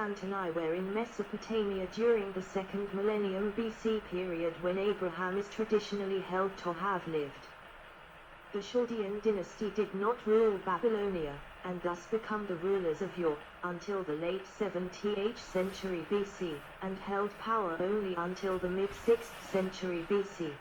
Chalcedon were in Mesopotamia during the 2nd millennium BC period when Abraham is traditionally held to have lived. The Chaldean dynasty did not rule Babylonia, and thus become the rulers of Ur, until the late 70th century BC, and held power only until the mid-6th century BC.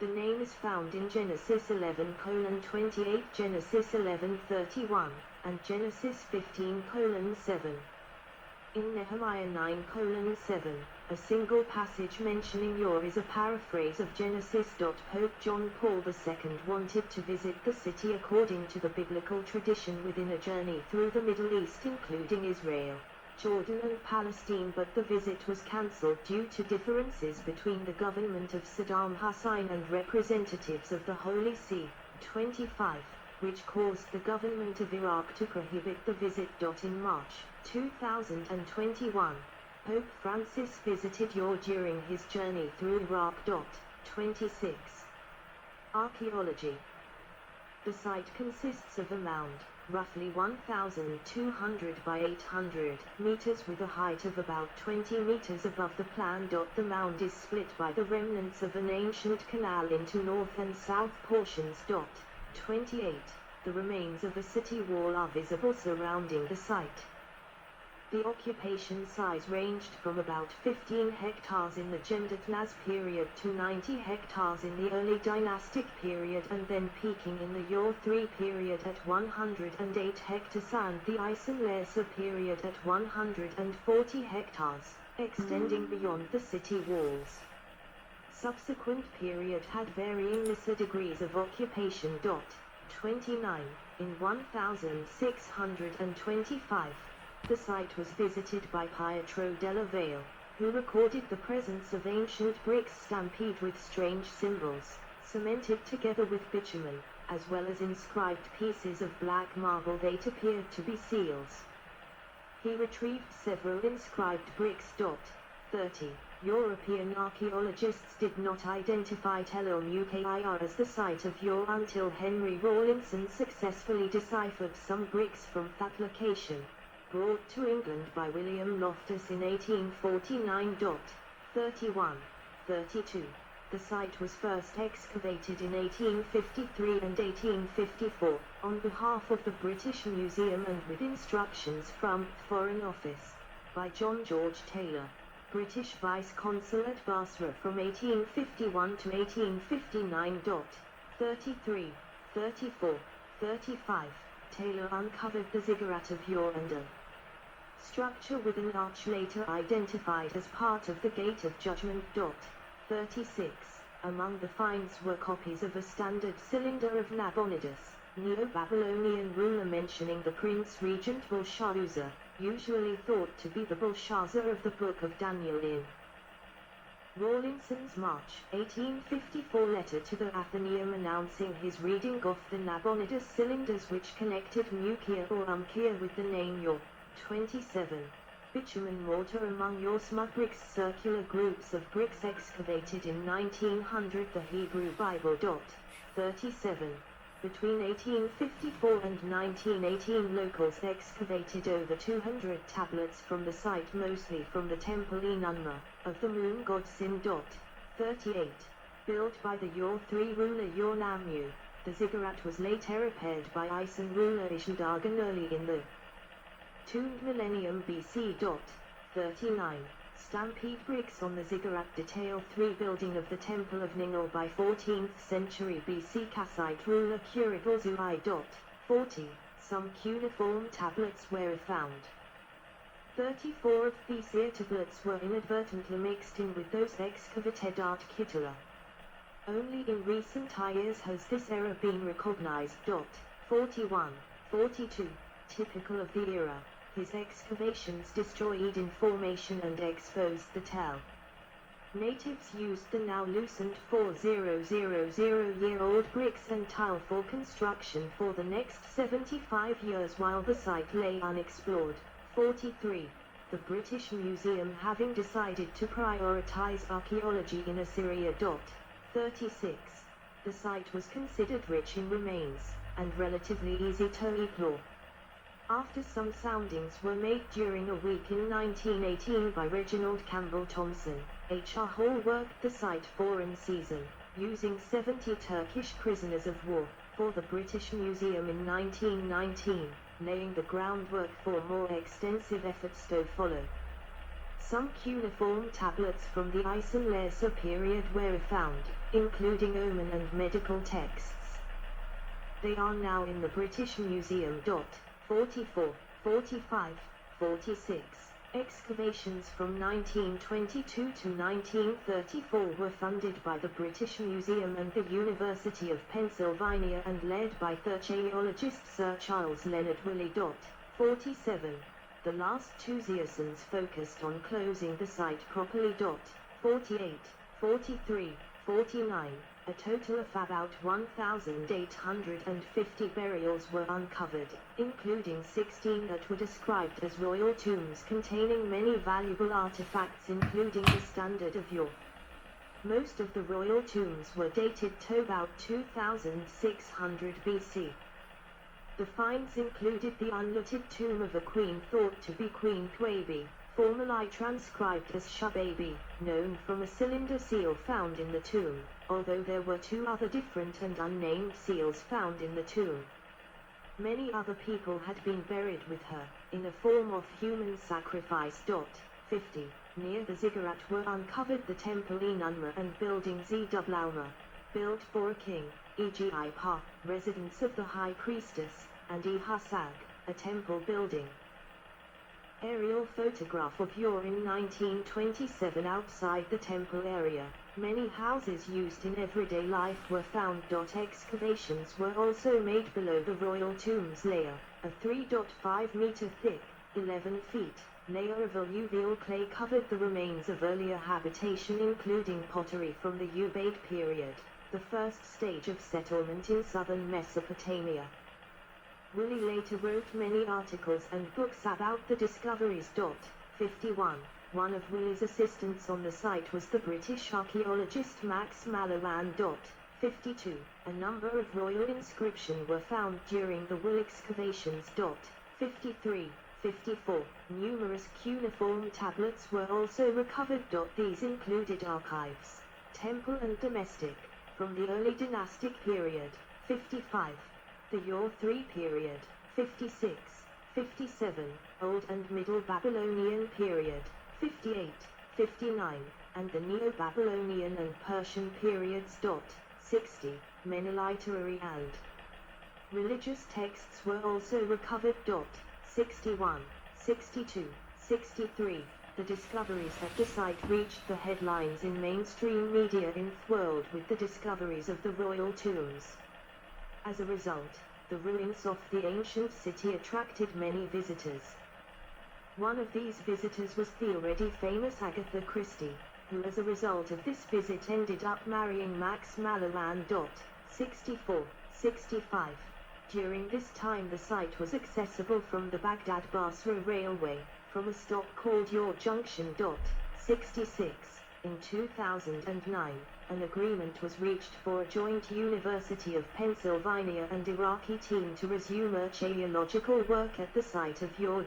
The name is found in Genesis 11:28, Genesis 11:31, and Genesis 15:7. In Nehemiah 9:7, a single passage mentioning Ur is a paraphrase of Genesis. Pope John Paul II wanted to visit the city according to the biblical tradition within a journey through the Middle East including Israel, Jordan and Palestine, but the visit was cancelled due to differences between the government of Saddam Hussein and representatives of the Holy See, 25, which caused the government of Iraq to prohibit the visit. In March 2021, Pope Francis visited Ur during his journey through Iraq. 26. Archaeology. The site consists of a mound, roughly 1,200 by 800 meters with a height of about 20 meters above the plan. The mound is split by the remnants of an ancient canal into north and south portions. 28. The remains of a city wall are visible surrounding the site. The occupation size ranged from about 15 hectares in the Gendatlas period to 90 hectares in the early dynastic period, and then peaking in the Ur III period at 108 hectares and the Isin-Lersa period at 140 hectares, extending beyond the city walls. Subsequent period had varying lesser degrees of occupation. 29. In 1625, the site was visited by Pietro della Valle, who recorded the presence of ancient bricks stampede with strange symbols, cemented together with bitumen, as well as inscribed pieces of black marble that appeared to be seals. He retrieved several inscribed bricks. 30. European archaeologists did not identify Tel el-Mukayr as the site of Ur until Henry Rawlinson successfully deciphered some bricks from that location, brought to England by William Loftus in 1849. 31. 32. The site was first excavated in 1853 and 1854, on behalf of the British Museum and with instructions from Foreign Office, by John George Taylor, British Vice Consul at Basra from 1851 to 1859. 33. 34. 35. Taylor uncovered the ziggurat of Ur and a structure with an arch later identified as part of the Gate of Judgment. 36. Among the finds were copies of a standard cylinder of Nabonidus, Neo-Babylonian ruler, mentioning the Prince Regent Belshazzar, usually thought to be the Belshazzar of the Book of Daniel in Rawlinson's March 1854 letter to the Athenaeum announcing his reading of the Nabonidus cylinders which connected Mukir or Umkir with the name Ur. 27. Bitumen mortar among Ur smut bricks. Circular groups of bricks excavated in 1900. The Hebrew Bible. 37. Between 1854 and 1918, locals excavated over 200 tablets from the site, mostly from the temple Enunma, of the moon god Sin. 38. Built by the Ur III ruler Ur-Nammu, the ziggurat was later repaired by Isin ruler Ishudagan early in the 2nd millennium BC. 39. Stampede bricks on the ziggurat detail 3 building of the Temple of Ningal by 14th century BC Kassite ruler Kurobozuai. 40. Some cuneiform tablets were found. 34 of these tablets were inadvertently mixed in with those excavated at Kittala. Only in recent years has this error been recognized. 41. 42. Typical of the era, his excavations destroyed information and exposed the tell. Natives used the now loosened 4000-year-old bricks and tile for construction for the next 75 years while the site lay unexplored. 43. The British Museum having decided to prioritize archaeology in Assyria. 36. The site was considered rich in remains, and relatively easy to explore. After some soundings were made during a week in 1918 by Reginald Campbell Thompson, H.R. Hall worked the site for a season, using 70 Turkish prisoners of war, for the British Museum in 1919, laying the groundwork for more extensive efforts to follow. Some cuneiform tablets from the Isan-Lersa period were found, including omen and medical texts. They are now in the British Museum. 44, 45, 46. Excavations from 1922 to 1934 were funded by the British Museum and the University of Pennsylvania and led by archaeologist Sir Charles Leonard Woolley. 47. The last two seasons focused on closing the site properly. 48, 43, 49. A total of about 1,850 burials were uncovered, including 16 that were described as royal tombs containing many valuable artifacts including the Standard of York. Most of the royal tombs were dated to about 2600 BC. The finds included the unlooted tomb of a queen thought to be Queen Quabi, formerly transcribed as Shubabi, known from a cylinder seal found in the tomb, although there were two other different and unnamed seals found in the tomb. Many other people had been buried with her, in a form of human sacrifice. 50. Near the ziggurat were uncovered the temple Enunma and building Zedublauma, built for a king, e.g. Ipa, residence of the high priestess, and Ihasag, a temple building. Aerial photograph of Ur in 1927 outside the temple area. Many houses used in everyday life were found. Excavations were also made below the royal tombs layer, a 3.5 meter thick, 11 feet, layer of alluvial clay covered the remains of earlier habitation including pottery from the Ubaid period, the first stage of settlement in southern Mesopotamia. Woolley later wrote many articles and books about the discoveries. 51. One of Woolley's assistants on the site was the British archaeologist Max Mallowan. 52. A number of royal inscriptions were found during the Wool excavations. 53, 54. Numerous cuneiform tablets were also recovered. These included archives, temple and domestic, from the early dynastic period. 55. The Ur III period. 56, 57. Old and Middle Babylonian period. 58, 59. And the Neo-Babylonian and Persian periods. 60. Many literary and religious texts were also recovered. 61, 62, 63. The discoveries at the site reached the headlines in mainstream media in the world with the discoveries of the royal tombs. As a result, the ruins of the ancient city attracted many visitors. One of these visitors was the already famous Agatha Christie, who as a result of this visit ended up marrying Max Mallowan. 64, 65. During this time the site was accessible from the Baghdad-Basra railway, from a stop called Ur Junction. 66. In 2009, an agreement was reached for a joint University of Pennsylvania and Iraqi team to resume archaeological work at the site of Ur.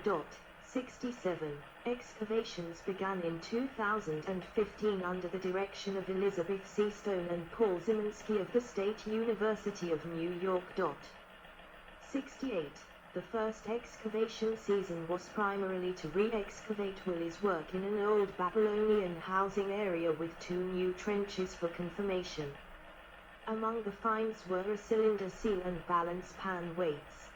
67. Excavations began in 2015 under the direction of Elizabeth C. Stone and Paul Ziminski of the State University of New York. 68. The first excavation season was primarily to re-excavate Woolley's work in an old Babylonian housing area with 2 new trenches for confirmation. Among the finds were a cylinder seal and balance pan weights.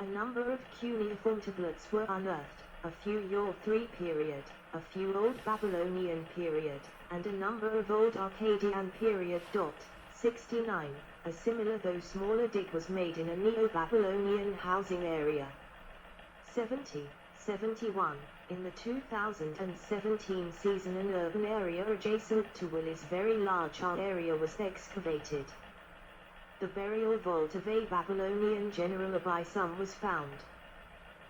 A number of cuneiform tablets were unearthed, a few Ur III period, a few Old Babylonian period, and a number of Old Akkadian period. 69. A similar though smaller dig was made in a Neo-Babylonian housing area. 70, 71. In the 2017 season an urban area adjacent to Woolley's very large area was excavated. The burial vault of a Babylonian general Abaisum was found.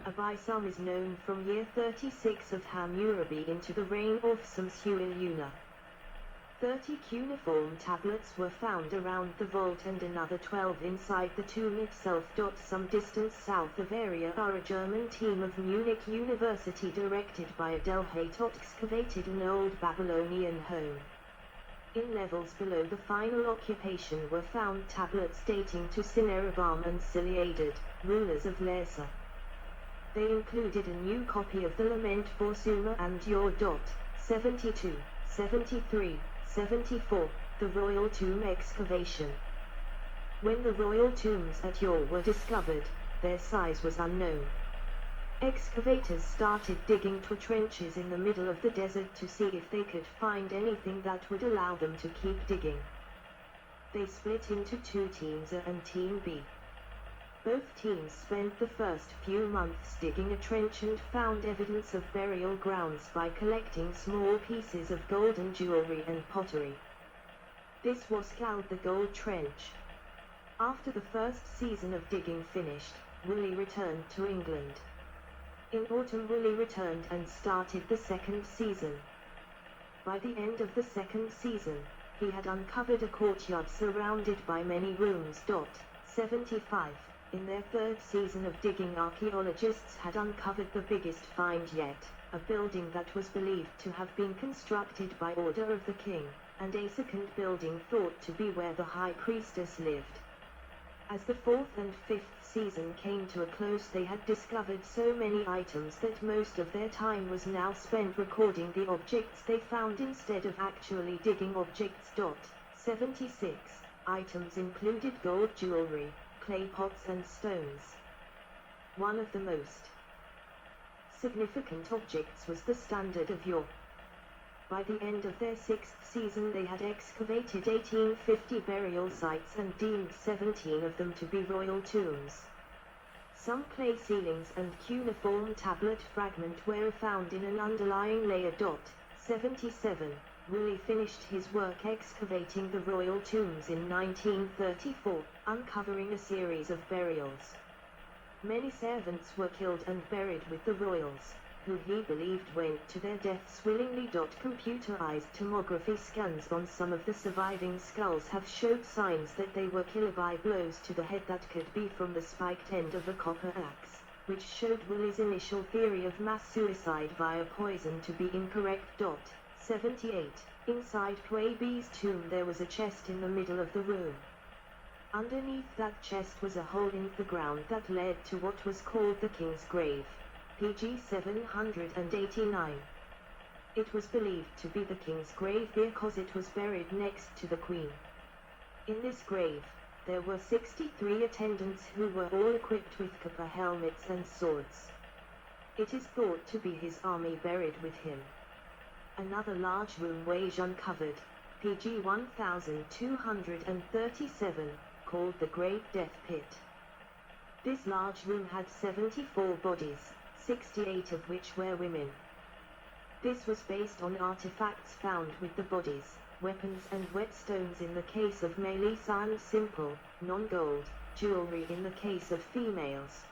Abaisum is known from year 36 of Hammurabi into the reign of Samsu-iluna. 30 cuneiform tablets were found around the vault and another 12 inside the tomb itself. Some distance south of area are a German team of Munich University directed by Adel Haytot excavated an old Babylonian home. In levels below the final occupation were found tablets dating to Sinerabam and Siliadad, rulers of Larsa. They included a new copy of the Lament for Sumer and Yor. 72, 73, 74, the royal tomb excavation. When the royal tombs at Yor were discovered, their size was unknown. Excavators started digging trenches in the middle of the desert to see if they could find anything that would allow them to keep digging. They split into two teams, A and Team B. Both teams spent the first few months digging a trench and found evidence of burial grounds by collecting small pieces of golden jewelry and pottery. This was called the Gold Trench. After the first season of digging finished, Woolley returned to England. In autumn Woolley returned and started the second season. By the end of the second season, he had uncovered a courtyard surrounded by many rooms. 75. In their third season of digging, archaeologists had uncovered the biggest find yet, a building that was believed to have been constructed by order of the king, and a second building thought to be where the high priestess lived. As the fourth and fifth season came to a close, they had discovered so many items that most of their time was now spent recording the objects they found instead of actually digging objects. 76. Items included gold jewelry, clay pots and stones. One of the most significant objects was the Standard of Yor. By the end of their sixth season they had excavated 1850 burial sites and deemed 17 of them to be royal tombs. Some clay ceilings and cuneiform tablet fragment were found in an underlying layer. 77. Woolley finished his work excavating the royal tombs in 1934, uncovering a series of burials. Many servants were killed and buried with the royals, who he believed went to their deaths willingly. Computerized tomography scans on some of the surviving skulls have showed signs that they were killed by blows to the head that could be from the spiked end of a copper axe, which showed Woolley's initial theory of mass suicide via poison to be incorrect. 78. Inside Quabi's tomb there was a chest in the middle of the room. Underneath that chest was a hole in the ground that led to what was called the King's Grave. PG 789. It was believed to be the king's grave because it was buried next to the queen. In this grave, there were 63 attendants who were all equipped with copper helmets and swords. It is thought to be his army buried with him. Another large room was uncovered, PG 1237, called the Great Death Pit. This large room had 74 bodies, 68 of which were women. This was based on artifacts found with the bodies, weapons and whetstones in the case of males and simple, non-gold, jewelry in the case of females.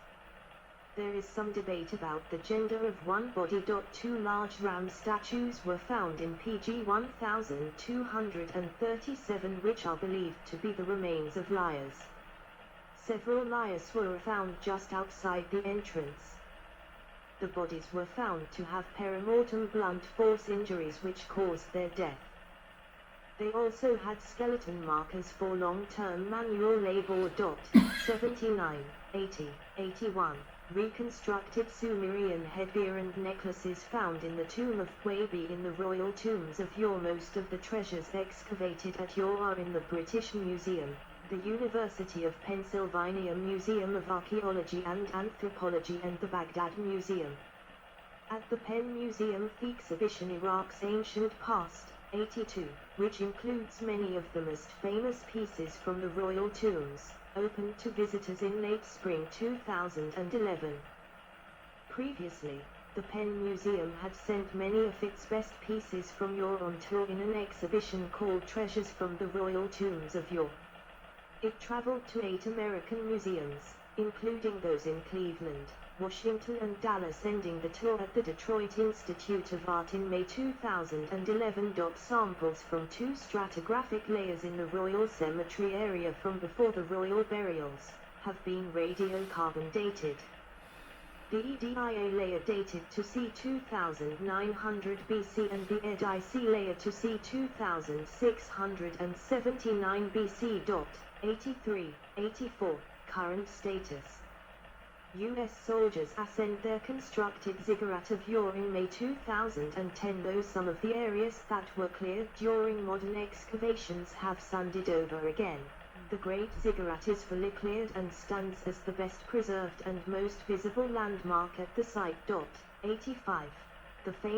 There is some debate about the gender of one body. 2 large ram statues were found in PG 1237 which are believed to be the remains of liars. Several liars were found just outside the entrance. The bodies were found to have perimortem blunt force injuries which caused their death. They also had skeleton markers for long-term manual labor. 79, 80, 81. Reconstructed Sumerian headgear and necklaces found in the tomb of Quabi in the royal tombs of Yor. Most of the treasures excavated at Yor are in the British Museum, the University of Pennsylvania Museum of Archaeology and Anthropology and the Baghdad Museum. At the Penn Museum the exhibition Iraq's Ancient Past, 82, which includes many of the most famous pieces from the royal tombs, opened to visitors in late spring 2011. Previously, the Penn Museum had sent many of its best pieces from Yor on tour in an exhibition called Treasures from the Royal Tombs of Yor. It traveled to 8 American museums, including those in Cleveland, Washington and Dallas ending the tour at the Detroit Institute of Art in May 2011. Samples from 2 stratigraphic layers in the Royal Cemetery area from before the royal burials have been radiocarbon dated. The EDIA layer dated to c. 2900 BC and the EDIC layer to c. 2679 BC. 83, 84, current status. U.S. soldiers ascend their constructed ziggurat of Ur in May 2010. Though some of the areas that were cleared during modern excavations have sanded over again, the Great Ziggurat is fully cleared and stands as the best preserved and most visible landmark at the site. 85. The famous